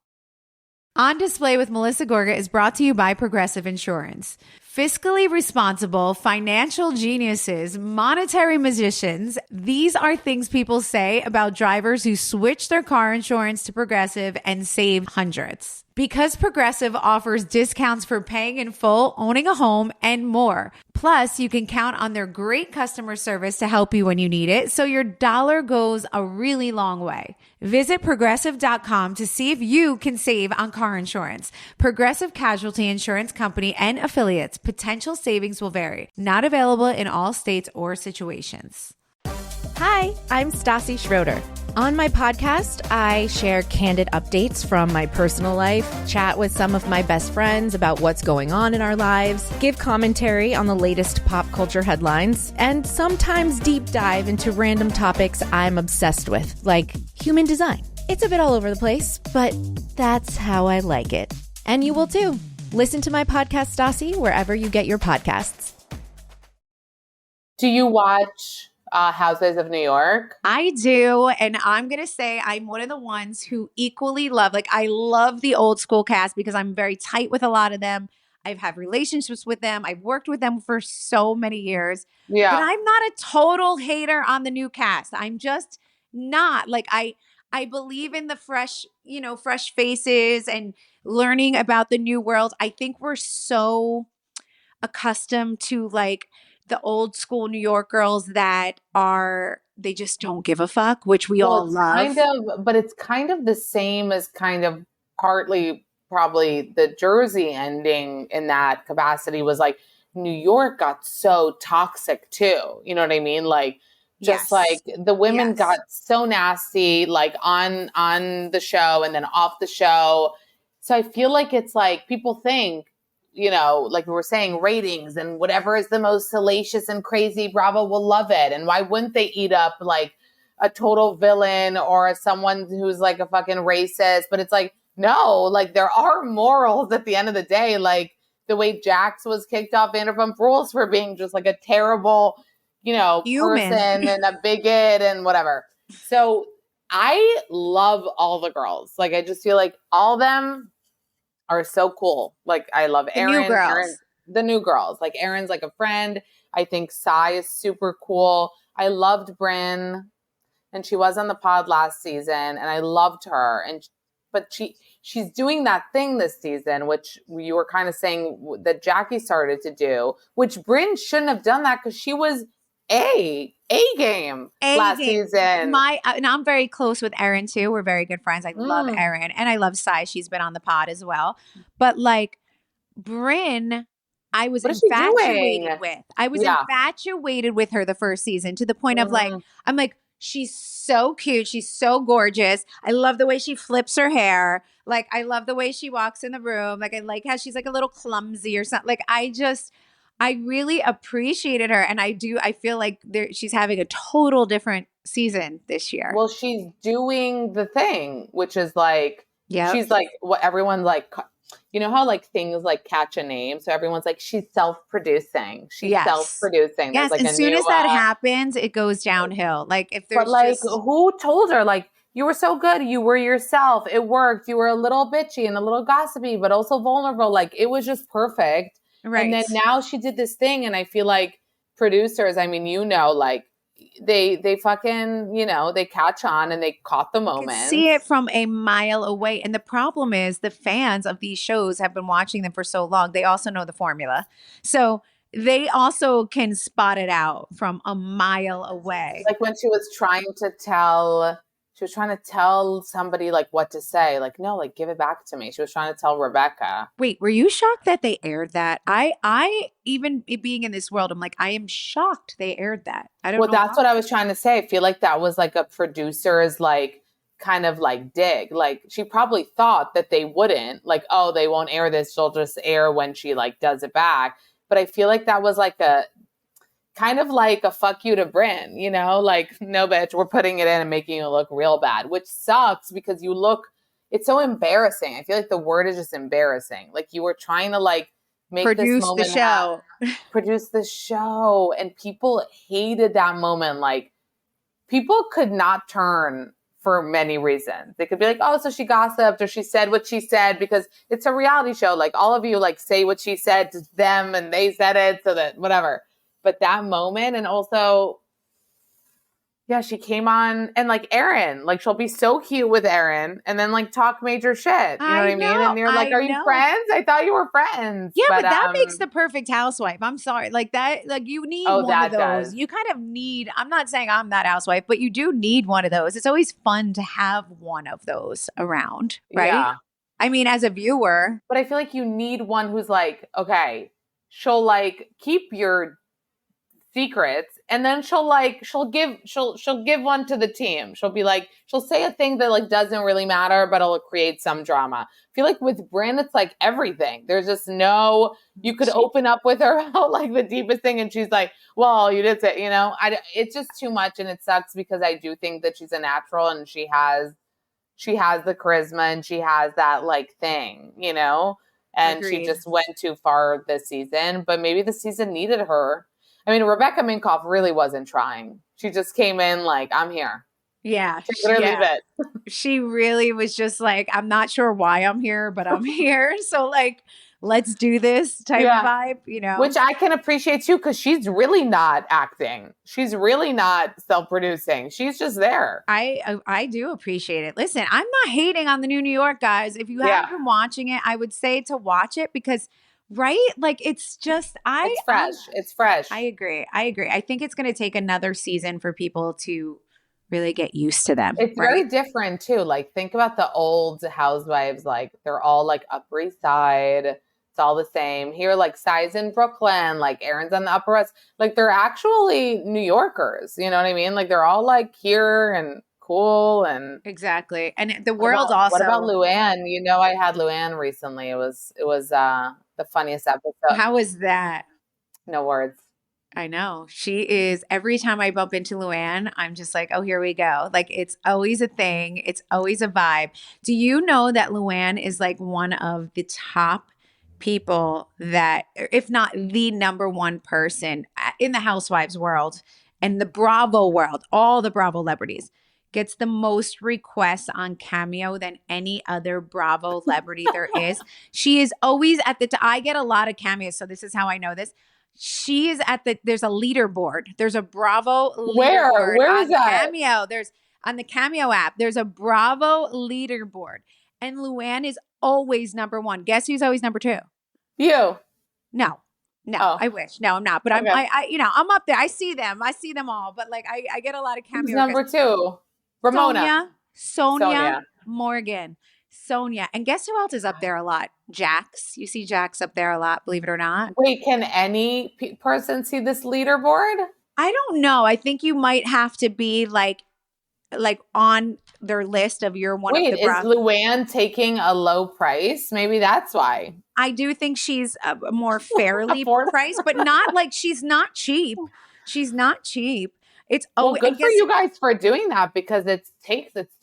On Display with Melissa Gorga is brought to you by Progressive Insurance. Fiscally responsible, financial geniuses, monetary magicians. These are things people say about drivers who switch their car insurance to Progressive and save hundreds. Because Progressive offers discounts for paying in full, owning a home, and more. Plus, you can count on their great customer service to help you when you need it, so your dollar goes a really long way. Visit Progressive.com to see if you can save on car insurance. Progressive Casualty Insurance Company and affiliates. Potential savings will vary. Not available in all states or situations. Hi, I'm Stassi Schroeder. On my podcast, I share candid updates from my personal life, chat with some of my best friends about what's going on in our lives, give commentary on the latest pop culture headlines, and sometimes deep dive into random topics I'm obsessed with, like human design. It's a bit all over the place, but that's how I like it. And you will too. Listen to my podcast, Stassi, wherever you get your podcasts. Do you watch Houses of New York? I do. And I'm going to say I'm one of the ones who equally love, like, I love the old school cast because I'm very tight with a lot of them. I've had relationships with them. I've worked with them for so many years. But Yeah. I'm not a total hater on the new cast. I'm just not. Like, I believe in the fresh faces and learning about the new world. I think we're so accustomed to like the old school New York girls that they just don't give a fuck, which we Well, all love. it's kind of the same as kind of partly probably the Jersey ending in that capacity was like New York got so toxic too. You know what I mean? Like just Yes. like the women Yes. got so nasty, like on the show and then off the show. So I feel like it's like people think, like we were saying, ratings and whatever is the most salacious and crazy, Bravo will love it. And why wouldn't they eat up like a total villain or someone who's like a fucking racist? But it's like, no, like there are morals at the end of the day. Like the way Jax was kicked off Vanderpump Rules for being just like a terrible, Human. person and a bigot and whatever. So I love all the girls. Like I just feel like all of them are so cool. Like I love The Erin. new girls. The new girls. Like Erin's like a friend. I think Sai is super cool. I loved Bren, and she was on the pod last season, and I loved her. But she's doing that thing this season, which you were kind of saying that Jackie started to do, which Bryn shouldn't have done that because she was A game last season. And I'm very close with Erin too. We're very good friends. I love Erin, and I love Sai. She's been on the pod as well. But like Bryn, I was infatuated with. I was infatuated with her the first season to the point of like, I'm like, she's so cute. She's so gorgeous. I love the way she flips her hair. Like, I love the way she walks in the room. Like, I like how she's like a little clumsy or something. Like, I really appreciated her. And I feel like she's having a total different season this year. Well, she's doing the thing, which is like, she's like what everyone's like, how like things like catch a name. So everyone's like, she's self-producing. She's self-producing. Yes. Like as soon as that happens, it goes downhill. Like if there's who told her like, you were so good. You were yourself. It worked. You were a little bitchy and a little gossipy, but also vulnerable. Like it was just perfect. Right. And then now she did this thing. And I feel like producers, I mean, like they fucking, they catch on and they caught the moment. You can see it from a mile away. And the problem is the fans of these shows have been watching them for so long. They also know the formula. So they also can spot it out from a mile away. Like when she was trying to tell somebody like what to say. Like, no, like give it back to me. She was trying to tell Rebecca. Wait, were you shocked that they aired that? I even being in this world, I'm like, I am shocked they aired that. I don't know. Well, that's what I was trying to say. I feel like that was like a producer's like kind of like dig. Like she probably thought that they wouldn't, like, oh, they won't air this. She'll just air when she like does it back. But I feel like that was like a kind of like a fuck you to Bren, you know, like, no, bitch, we're putting it in and making you look real bad, which sucks because it's so embarrassing. I feel like the word is just embarrassing. Like you were trying to like make produce this moment the show, produce the show, and people hated that moment. Like people could not turn for many reasons. They could be like, oh, so she gossiped or she said what she said, because it's a reality show. Like all of you like say what she said to them and they said it so that whatever. But that moment, and also, yeah, she came on and like Aaron, like she'll be so cute with Aaron and then like talk major shit. You know what I mean? And you're like, are you friends? I thought you were friends. Yeah, but that makes the perfect housewife. I'm sorry. Like that, like you need one of those. Does. You kind of need, I'm not saying I'm that housewife, but you do need one of those. It's always fun to have one of those around, right? Yeah. I mean, as a viewer. But I feel like you need one who's like, okay, she'll like keep your secrets, and then she'll give one to the team. She'll be like, she'll say a thing that like doesn't really matter, but it'll create some drama. I feel like with Bren, it's like everything. There's just no, you could open up with her about like the deepest thing, and she's like, well, you did say, you know, it's just too much, and it sucks because I do think that she's a natural, and she has the charisma, and she has that like thing, you know, and Agreed. She just went too far this season, but maybe the season needed her. I mean, Rebecca Minkoff really wasn't trying. She just came in like, I'm here. Yeah. It. She really was just like, I'm not sure why I'm here, but I'm here. So like, let's do this type of vibe, you know? Which I can appreciate too, because she's really not acting. She's really not self-producing. She's just there. I do appreciate it. Listen, I'm not hating on the new New York, guys. If you haven't been watching it, I would say to watch it because right? Like it's just, it's fresh. It's fresh. I agree. I think it's going to take another season for people to really get used to them. It's very different too. Like think about the old housewives. Like they're all like Upper East Side. It's all the same. Here, like Si's in Brooklyn, like Aaron's on the Upper West. Like they're actually New Yorkers. You know what I mean? Like they're all like here and cool and exactly. And the world also. What about Luann? You know, I had Luann recently. It was the funniest episode. How was that? No words. I know. She is, every time I bump into Luann, I'm just like, oh, here we go. Like it's always a thing. It's always a vibe. Do you know that Luann is like one of the top people that, if not the number one person in the housewives world and the Bravo world, all the Bravolebrities, gets the most requests on Cameo than any other Bravo celebrity there is. She is always at the I get a lot of cameos, so this is how I know this. She is there's a leaderboard. There's a Bravo leaderboard. Where is that? Cameo. There's on the Cameo app. There's a Bravo leaderboard. And Luann is always number one. Guess who's always number two? You. No, I wish. No, I'm not. But okay. I'm up there. I see them all. But like, I get a lot of cameos. Who's number two? Ramona. Sonja, Morgan, Sonja. And guess who else is up there a lot? Jax. You see Jax up there a lot, believe it or not. Wait, can any person see this leaderboard? I don't know. I think you might have to be like on their list of your one of the is Luann taking a low price? Maybe that's why. I do think she's more fairly priced, but not like she's not cheap. She's not cheap. It's good for you guys for doing that because it's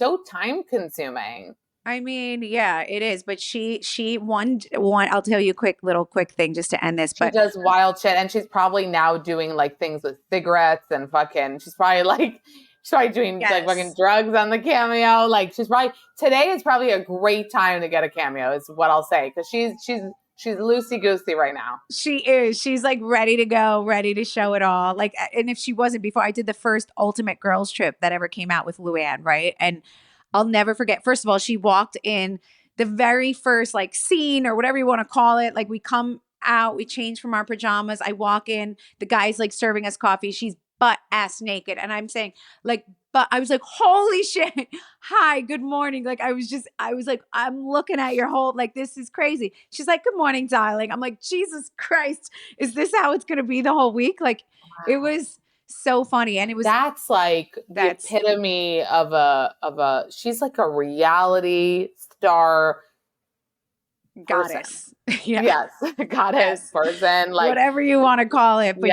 so time consuming. I mean, yeah, it is. But she one. I'll tell you a quick thing just to end this. She does wild shit, and she's probably now doing like things with cigarettes and fucking. She's probably doing like fucking drugs on the Cameo. Like today is probably a great time to get a Cameo. Is what I'll say because she's loosey-goosey right now. She is. She's like ready to go, ready to show it all. Like, and if she wasn't before, I did the first Ultimate Girls Trip that ever came out with Luann, right? And I'll never forget. First of all, she walked in the very first like scene or whatever you want to call it. Like we come out. We change from our pajamas. I walk in. The guy's like serving us coffee. She's butt ass naked. And I'm saying like, but I was like, holy shit. Hi, good morning. Like, I was like, I'm looking at your whole, like, this is crazy. She's like, good morning, darling. I'm like, Jesus Christ. Is this how it's going to be the whole week? Like, it was so funny. And it was, that's like the epitome of she's like a reality star goddess. Yes. Goddess person. Like whatever you want to call it. But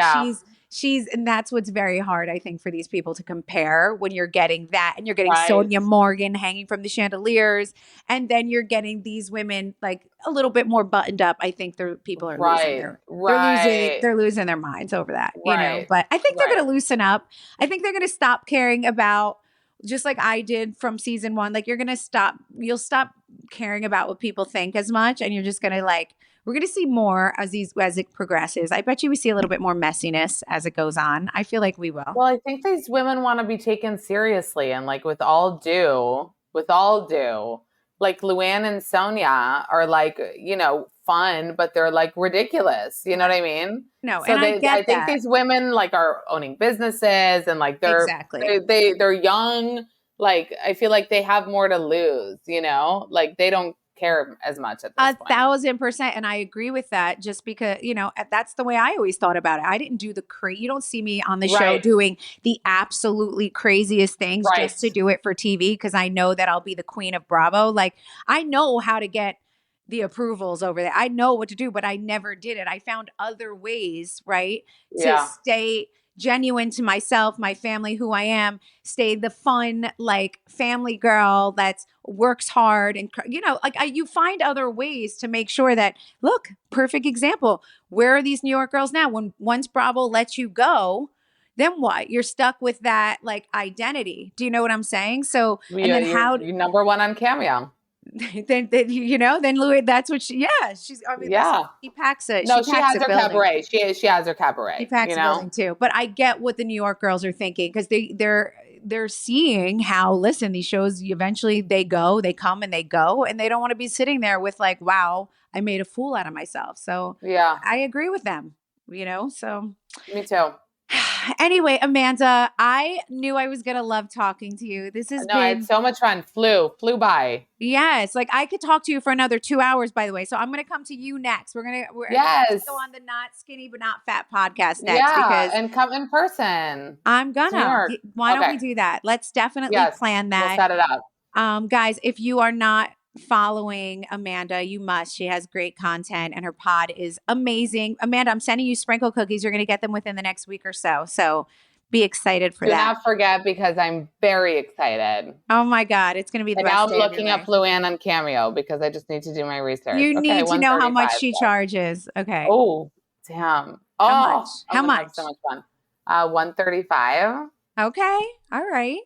she's, and that's what's very hard, I think, for these people to compare when you're getting that and you're getting Sonja Morgan hanging from the chandeliers. And then you're getting these women like a little bit more buttoned up. I think people are they're losing their minds over that, you know, but I think they're going to loosen up. I think they're going to stop caring about, just like I did from season 1, like you'll stop caring about what people think as much. And you're just going to like, we're going to see more as it progresses. I bet you we see a little bit more messiness as it goes on. I feel like we will. Well, I think these women want to be taken seriously. And like with all due, like Luann and Sonja are like, you know, fun, but they're like ridiculous. You know what I mean? No, so and I think these women like are owning businesses and like they're young. Like, I feel like they have more to lose, you know, like they don't care as much at this point. 1,000%. And I agree with that just because, you know, that's the way I always thought about it. I didn't do you don't see me on the show doing the absolutely craziest things just to do it for TV. Cause I know that I'll be the queen of Bravo. Like I know how to get the approvals over there. I know what to do, but I never did it. I found other ways, to stay genuine to myself, my family, who I am, stay the fun, like family girl that works hard. And, you know, like you find other ways to make sure that, look, perfect example. Where are these New York girls now? Once Bravo lets you go, then what? You're stuck with that like identity. Do you know what I'm saying? So, and then how you're number 1 on Cameo. then you know, then Louis, that's what she packs it. No, she has her cabaret. She has her cabaret. She packs a building too. But I get what the New York girls are thinking because they're seeing how, listen, these shows eventually they come and they go, and they don't want to be sitting there with like, wow, I made a fool out of myself. So yeah, I agree with them, you know, so. Me too. Anyway, Amanda, I knew I was going to love talking to you. This has been... I had so much fun. Flew by. Yes. Like I could talk to you for another 2 hours, by the way. So I'm going to come to you next. We're going to go on the Not Skinny But Not Fat podcast next. And come in person. I'm going to. Why don't we do that? Let's definitely plan that. We'll set it up. Guys, if you are not following Amanda, you must. She has great content and her pod is amazing. Amanda, I'm sending you sprinkle cookies. You're going to get them within the next week or so. So be excited for that. Do not forget because I'm very excited. Oh my God. It's going to be the best. Now I'm looking up Luann on Cameo because I just need to do my research. You need to know how much she charges. Okay. Oh, damn. How much? Have so much fun. $135. Okay. All right.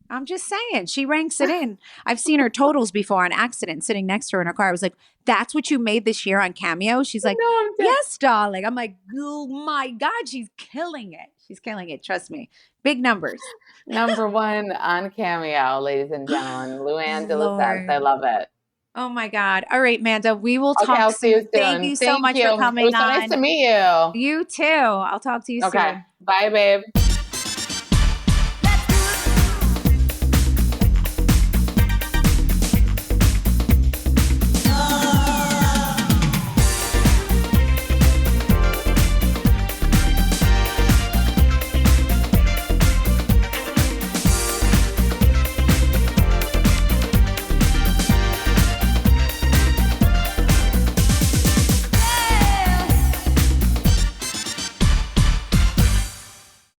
I'm just saying, she ranks it in. I've seen her totals before on accident sitting next to her in her car. I was like, that's what you made this year on Cameo? She's like, yes, darling. I'm like, oh my God, she's killing it. She's killing it. Trust me. Big numbers. Number 1 on Cameo, ladies and gentlemen. Luann de Lesseps. I love it. Oh my God. All right, Amanda, we will talk I'll see you soon. Thank you so much for coming on. It was so nice to meet you. You too. I'll talk to you soon. Okay. Bye, babe.